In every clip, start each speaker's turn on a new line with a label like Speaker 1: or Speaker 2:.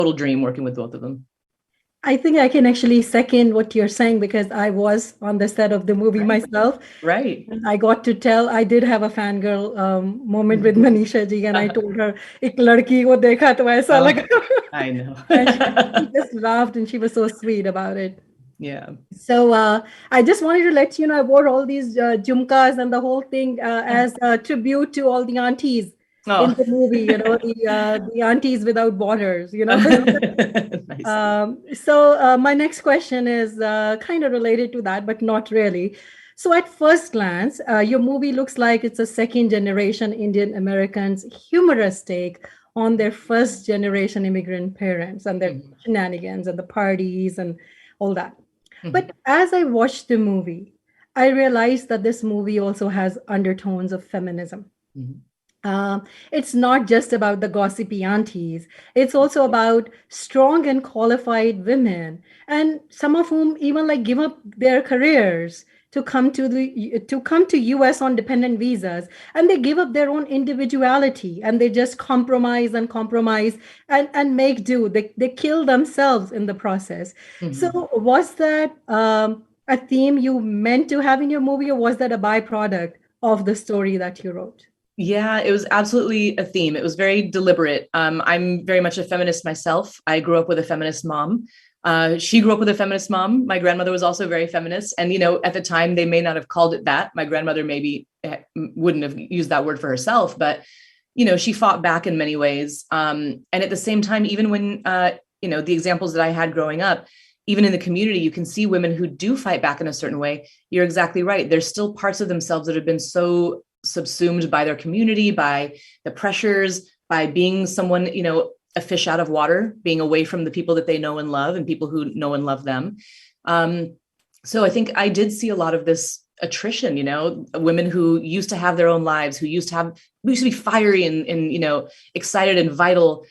Speaker 1: total dream working with both of them.
Speaker 2: I think I can actually second what you're saying because I was on the set of the movie
Speaker 1: Right.
Speaker 2: myself.
Speaker 1: Right.
Speaker 2: And I got to tell, I did have a fangirl moment with Manisha ji, and I told her, "एक लड़की को देखा तो ऐसा
Speaker 1: Oh,
Speaker 2: लगा."
Speaker 1: I know.
Speaker 2: And she just laughed and she was so sweet about it.
Speaker 1: Yeah.
Speaker 2: So I just wanted to let you know I wore all these jumkas and the whole thing as a tribute to all the aunties in
Speaker 1: Oh.
Speaker 2: the movie, the aunties without borders.
Speaker 1: Nice.
Speaker 2: So my next question is kind of related to that, but not really. So at first glance, your movie looks like it's a second generation Indian Americans humorous take on their first generation immigrant parents and their
Speaker 1: Mhm.
Speaker 2: shenanigans and the parties and all that.
Speaker 1: Mhm.
Speaker 2: But as I watched the movie, I realized that this movie also has undertones of feminism.
Speaker 1: Mhm.
Speaker 2: It's not just about the gossipy aunties. It's also about strong and qualified women, and some of whom even like give up their careers to come to US on dependent visas, and they give up their own individuality and they just compromise and compromise and make do. They kill themselves in the process. So
Speaker 1: Mhm.
Speaker 2: was that a theme you meant to have in your movie, or was that a byproduct of the story that you wrote?
Speaker 1: Yeah, it was absolutely a theme. It was very deliberate. I'm very much a feminist myself. I grew up with a feminist mom. She grew up with a feminist mom. My grandmother was also very feminist. And, at the time, they may not have called it that. My grandmother maybe wouldn't have used that word for herself, but, she fought back in many ways. And at the same time, even when, the examples that I had growing up, even in the community, you can see women who do fight back in a certain way. You're exactly right. There's still parts of themselves that have been so subsumed by their community, by the pressures, by being someone, a fish out of water, being away from the people that they know and love and people who know and love them. So I think I did see a lot of this attrition, women who used to have their own lives, who used to be fiery and excited and vital,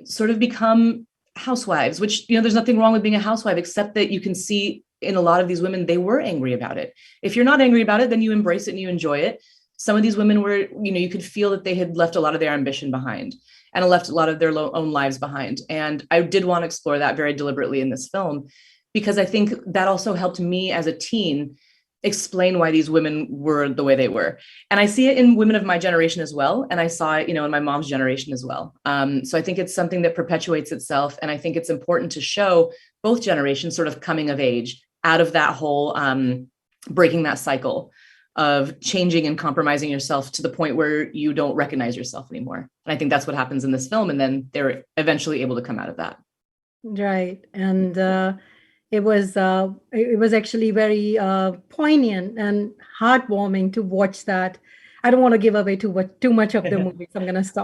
Speaker 1: sort of become housewives, which, there's nothing wrong with being a housewife, except that you can see in a lot of these women, they were angry about it. If you're not angry about it, then you embrace it and you enjoy it. Some of these women were, you could feel that they had left a lot of their ambition behind and left a lot of their own lives behind. And I did want to explore that very deliberately in this film, because I think that also helped me as a teen explain why these women were the way they were. And I see it in women of my generation as well. And I saw it, in my mom's generation as well. So I think it's something that perpetuates itself. And I think it's important to show both generations sort of coming of age out of that whole breaking that cycle of changing and compromising yourself to the point where you don't recognize yourself anymore. And I think that's what happens in this film. And then they're eventually able to come out of that.
Speaker 2: Right. And it was actually very poignant and heartwarming to watch that. I don't want to give away too much of the movie, so I'm gonna stop